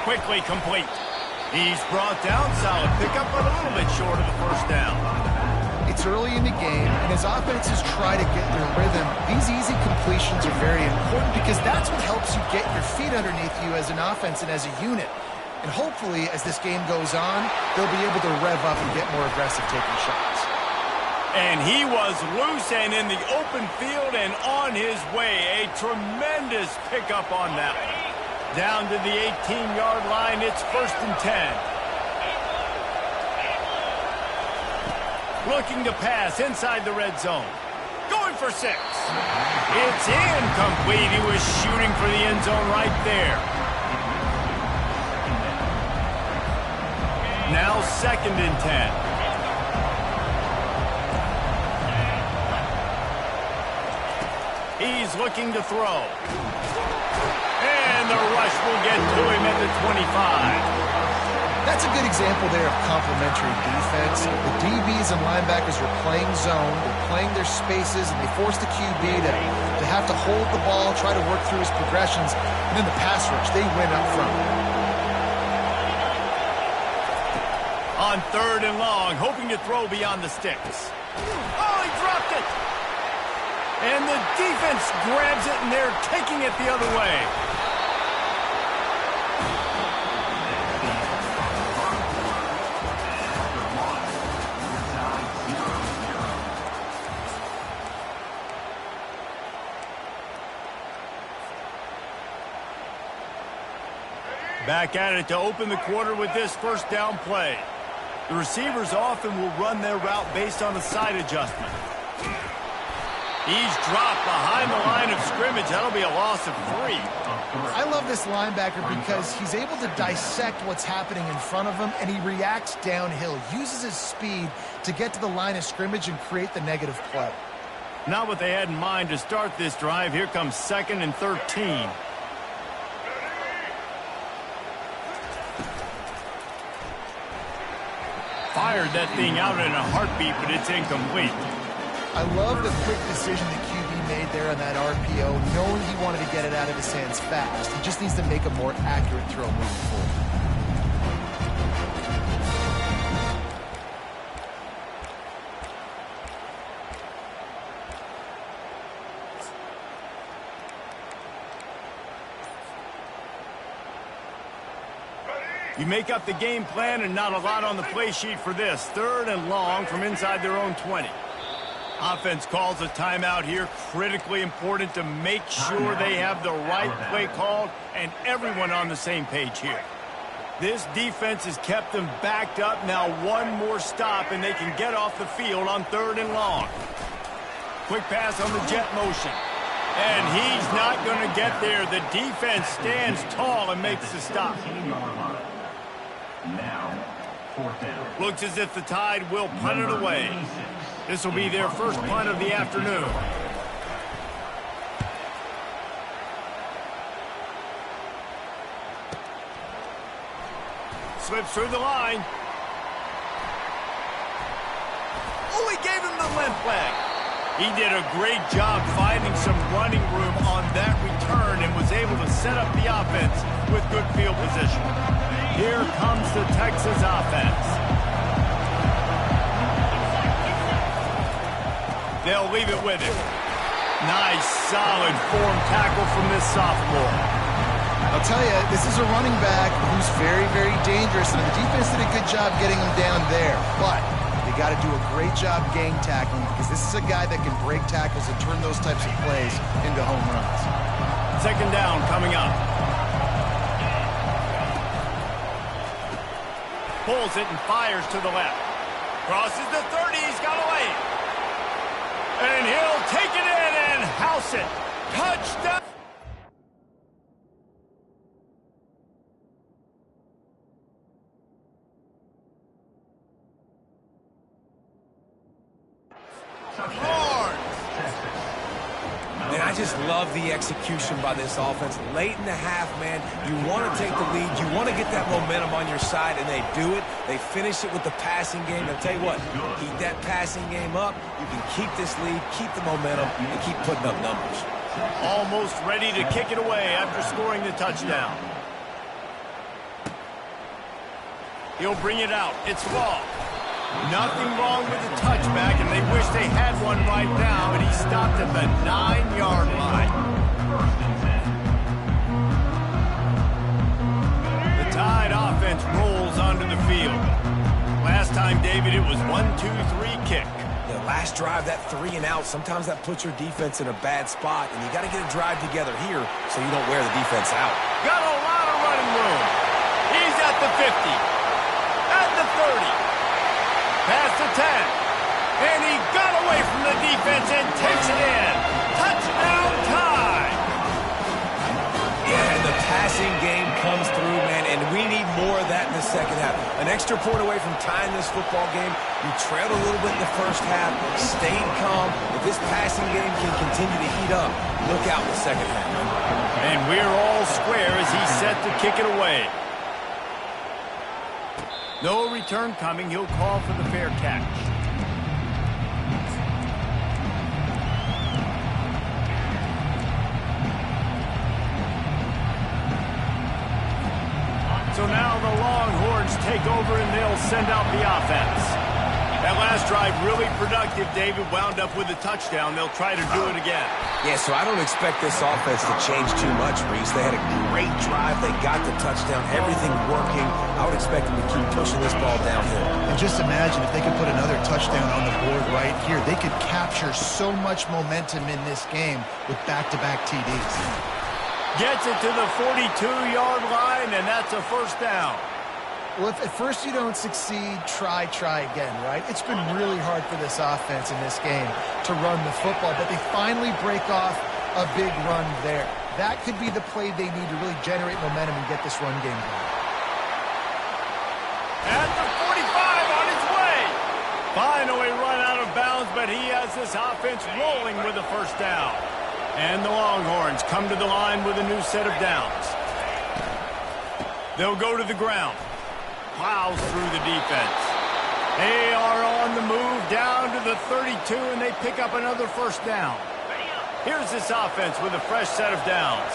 Quickly complete. He's brought down, solid pickup, but a little bit short of the first down. It's early in the game, and as offenses try to get their rhythm, these easy completions are very important because that's what helps you get your feet underneath you as an offense and as a unit. And hopefully, as this game goes on, they'll be able to rev up and get more aggressive taking shots. And he was loose and in the open field and on his way. A tremendous pickup on that one. Down to the 18-yard line, it's 1st and 10. Looking to pass inside the red zone. Going for 6. It's incomplete. He was shooting for the end zone right there. Now 2nd and 10. He's looking to throw. And the rush will get to him at the 25. That's a good example there of complementary defense. The DBs and linebackers are playing zone, they're playing their spaces, and they force the QB to have to hold the ball, try to work through his progressions, and then the pass rush, they win up front. On 3rd and long, hoping to throw beyond the sticks. Oh, he dropped it! And the defense grabs it, and they're taking it the other way. Back at it to open the quarter with this first down play. The receivers often will run their route based on a side adjustment. He's dropped behind the line of scrimmage. That'll be a loss of 3. I love this linebacker because he's able to dissect what's happening in front of him, and he reacts downhill, uses his speed to get to the line of scrimmage and create the negative play. Not what they had in mind to start this drive. Here comes 2nd and 13. Fired that thing out in a heartbeat, but it's incomplete. I love the quick decision the QB made there on that RPO, knowing he wanted to get it out of his hands fast. He just needs to make a more accurate throw moving forward. You make up the game plan and not a lot on the play sheet for this. 3rd and long from inside their own 20. Offense calls a timeout here. Critically important to make sure they have the right play called and everyone on the same page here. This defense has kept them backed up. Now one more stop and they can get off the field on 3rd and long. Quick pass on the jet motion. And he's not going to get there. The defense stands tall and makes the stop. Now, 4th down. Looks as if the Tide will punt it away. This will be their first punt of the afternoon. Slips through the line. Oh, he gave him the limp leg. He did a great job finding some running room on that return and was able to set up the offense with good field position. Here comes the Texas offense. They'll leave it with him. Nice, solid form tackle from this sophomore. I'll tell you, this is a running back who's very, very dangerous, and the defense did a good job getting him down there. But they got to do a great job gang tackling because this is a guy that can break tackles and turn those types of plays into home runs. 2nd down coming up. Pulls it and fires to the left. Crosses the 30, he's got away. And he'll take it in and house it. Touchdown. Man, I just love the execution by this offense. Late in the half, man, you want to take the lead. You want to get that momentum on your side, and they do it. They finish it with the passing game. I'll tell you what, keep that passing game up. You can keep this lead, keep the momentum, and keep putting up numbers. Almost ready to kick it away after scoring the touchdown. He'll bring it out. It's long. Nothing wrong with the touchback, and they wish they had one right now, but he stopped at the 9-yard line. The Tide offense rolls onto the field. Last time, David, it was 1-2-3 kick. The last drive, that 3 and out, sometimes that puts your defense in a bad spot, and you got to get a drive together here so you don't wear the defense out. Got a lot of running room. He's at the 50, at the 30. Past the 10. And he got away from the defense and takes it in. Touchdown Tide. Yeah, and the passing game comes through, man, and we need more of that in the second half. An extra point away from tying this football game. You trailed a little bit in the first half, stayed calm. If this passing game can continue to heat up, look out in the second half. And we're all square as he's set to kick it away. No return coming. He'll call for the fair catch. So now the Longhorns take over and they'll send out the offense. That last drive really productive, David. Wound up with a touchdown. They'll try to do it again. Yeah, so I don't expect this offense to change too much, Reese. They had a great drive. They got the touchdown. Everything working. I would expect them to keep pushing this ball downhill. And just imagine if they could put another touchdown on the board right here. They could capture so much momentum in this game with back-to-back TDs. Gets it to the 42-yard line, and that's a first down. Well, if at first you don't succeed, try again, right? It's been really hard for this offense in this game to run the football, but they finally break off a big run there. That could be the play they need to really generate momentum and get this run game going. At the 45 on its way. Finally run out of bounds, but he has this offense rolling with a first down. And the Longhorns come to the line with a new set of downs. They'll go to the ground. Plows through the defense. They are on the move down to the 32, and they pick up another first down. Here's this offense with a fresh set of downs.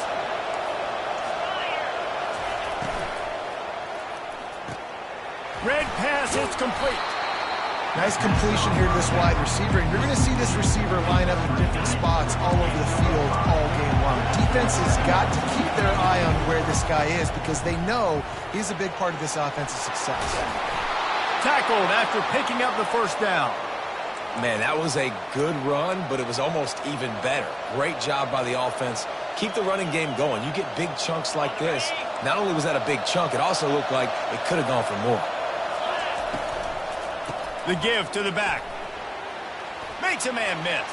Red pass, it's complete. Nice completion here to this wide receiver, and you're going to see this receiver line up in different spots all over the field all game long. Defense has got to keep their eye on where this guy is because they know he's a big part of this offense's success. Tackled after picking up the first down. Man, that was a good run, but it was almost even better. Great job by the offense. Keep the running game going. You get big chunks like this. Not only was that a big chunk, it also looked like it could have gone for more. The give to the back. Makes a man miss.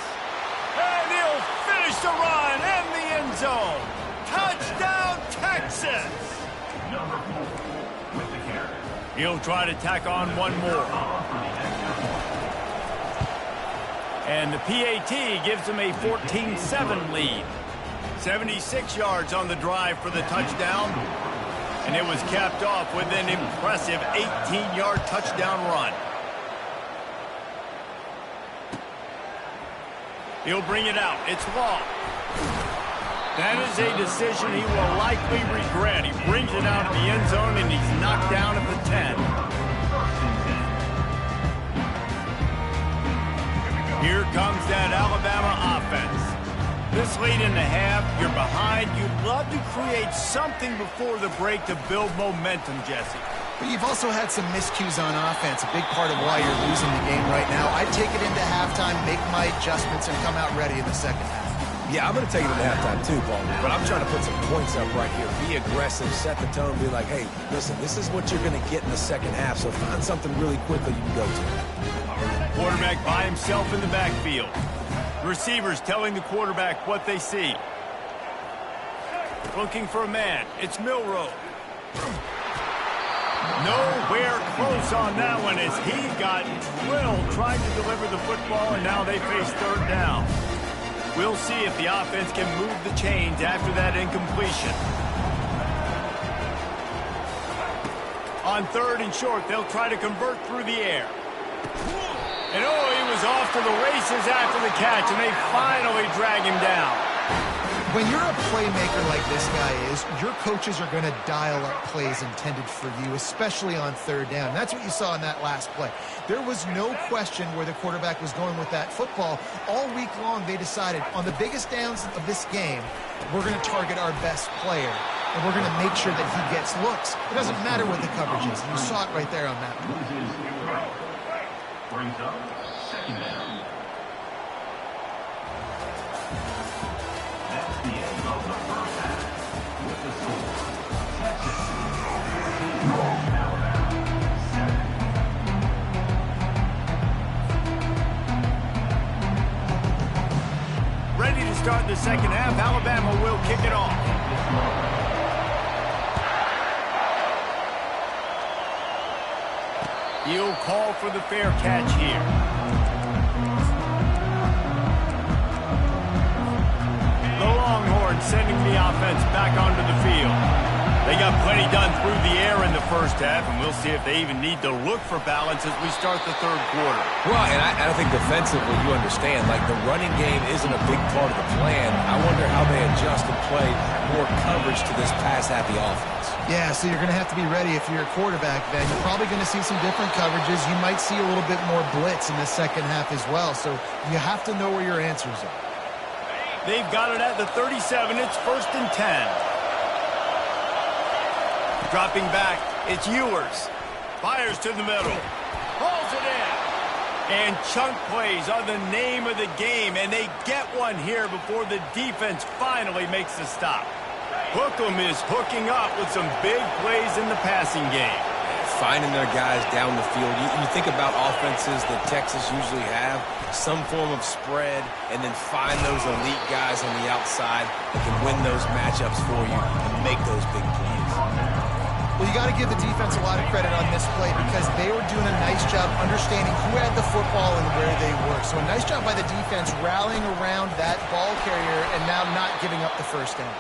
And he'll finish the run in the end zone. Touchdown, Texas! Number 4 with the carry. He'll try to tack on one more. And the PAT gives him a 14-7 lead. 76 yards on the drive for the touchdown. And it was capped off with an impressive 18-yard touchdown run. He'll bring it out. It's long. That is a decision he will likely regret. He brings it out of the end zone, and he's knocked down at the 10. Here comes that Alabama offense. This late in the half, you're behind. You'd love to create something before the break to build momentum, Jesse. But you've also had some miscues on offense, a big part of why you're losing the game right now. I'd take it into halftime, make my adjustments, and come out ready in the second half. Yeah, I'm going to take it into halftime too, Paul. But I'm trying to put some points up right here. Be aggressive, set the tone, be like, hey, listen, this is what you're going to get in the second half, so find something really quickly you can go to. Quarterback by himself in the backfield. Receivers telling the quarterback what they see. Looking for a man. It's Milroe. Nowhere close on that one as he got drilled trying to deliver the football, and now they face third down. We'll see if the offense can move the chains after that incompletion. On third and short, they'll try to convert through the air. And oh, he was off to the races after the catch, and they finally drag him down. When you're a playmaker like this guy is, your coaches are going to dial up plays intended for you, especially on third down. That's what you saw in that last play. There was no question where the quarterback was going with that football. All week long, they decided on the biggest downs of this game, we're going to target our best player, and we're going to make sure that he gets looks. It doesn't matter what the coverage is. You saw it right there on that one. Brings up second down. That's the end of the first half. With the score, Texas 0, Alabama 7. Ready to start the second half. Alabama will kick it off. He'll call for the fair catch here. The Longhorns sending the offense back onto the field. They got plenty done through the air in the first half, and we'll see if they even need to look for balance as we start the third quarter. Well, and I think defensively, you understand, like the running game isn't a big part of the plan. I wonder how they adjust and play more coverage to this pass-happy offense. Yeah, so you're going to have to be ready if you're a quarterback then. You're probably going to see some different coverages. You might see a little bit more blitz in the second half as well. So you have to know where your answers are. They've got it at the 37. It's 1st and 10. Dropping back, it's Ewers. Fires to the middle. Pulls it in. And chunk plays are the name of the game, and they get one here before the defense finally makes the stop. Hookem is hooking up with some big plays in the passing game. Finding their guys down the field. You think about offenses that Texas usually have, some form of spread, and then find those elite guys on the outside that can win those matchups for you and make those big plays. Well, you got to give the defense a lot of credit on this play because they were doing a nice job understanding who had the football and where they were. So a nice job by the defense rallying around that ball carrier and now not giving up the first down.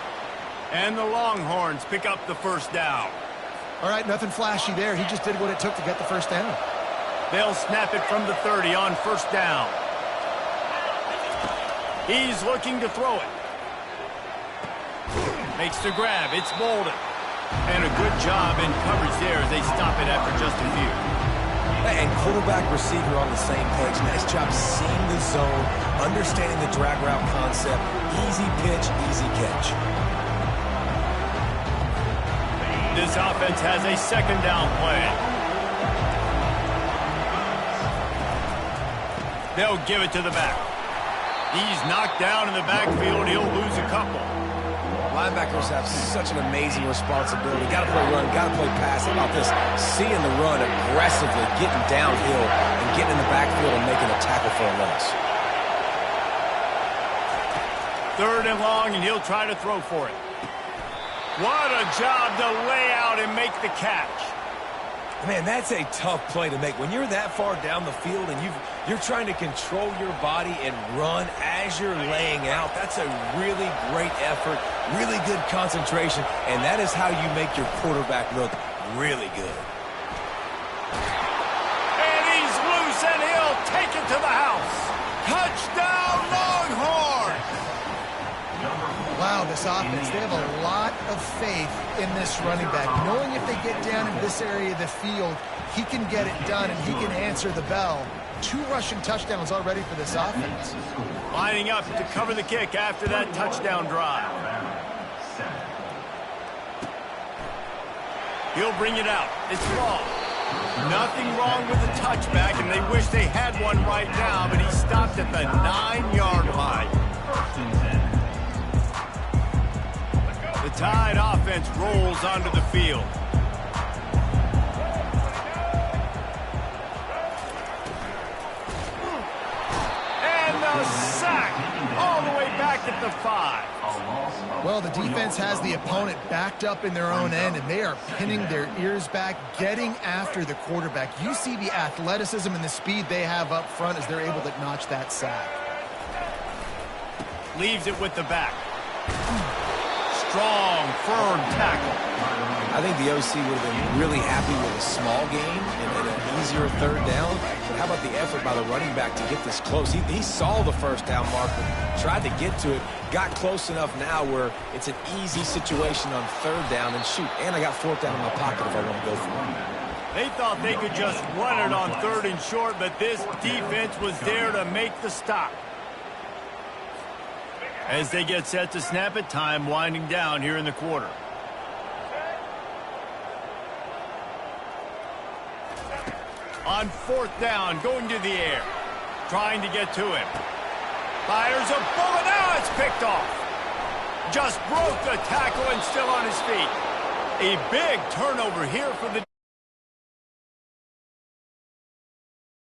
And the Longhorns pick up the first down. All right, nothing flashy there. He just did what it took to get the first down. They'll snap it from the 30 on first down. He's looking to throw it. Makes the grab. It's Bolden. And a good job in coverage there as they stop it after just a few. And quarterback, receiver on the same page. Nice job seeing the zone, understanding the drag route concept. Easy pitch, easy catch. This offense has a second down play. They'll give it to the back. He's knocked down in the backfield. He'll lose a couple. Linebackers have such an amazing responsibility. Got to play run, got to play pass. How about this? Seeing the run aggressively, getting downhill, and getting in the backfield and making a tackle for a loss. Third and long, and he'll try to throw for it. What a job to lay out and make the catch. Man, that's a tough play to make. When you're that far down the field and you're trying to control your body and run as you're laying out, that's a really great effort, really good concentration, and that is how you make your quarterback look really good. And he's loose, and he'll take it to the house. Touchdown, Longhorns! Wow, this offense, they have a lot of faith in this running back. Knowing if they get down in this area of the field, he can get it done and he can answer the bell. 2 rushing touchdowns already for this offense. Lining up to cover the kick after that touchdown drive. He'll bring it out. It's long. Nothing wrong with the touchback, and they wish they had one right now, but he stopped at the 9-yard line. The Tide offense rolls onto the field. And the sack all the way back at the 5. Well, the defense has the opponent backed up in their own end, and they are pinning their ears back, getting after the quarterback. You see the athleticism and the speed they have up front as they're able to notch that sack. Leaves it with the back. Strong, firm tackle. I think the OC would have been really happy with a small gain and an easier third down. But how about the effort by the running back to get this close? He saw the first down marker, tried to get to it, got close enough now where it's an easy situation on third down. And shoot, and I got fourth down in my pocket if I want to go for it. They thought they could just run it on third and short, but this defense was there to make the stop. As they get set to snap it, time winding down here in the quarter. On fourth down, going to the air. Trying to get to him. Fires a bullet. Now it's picked off. Just broke the tackle and still on his feet. A big turnover here for the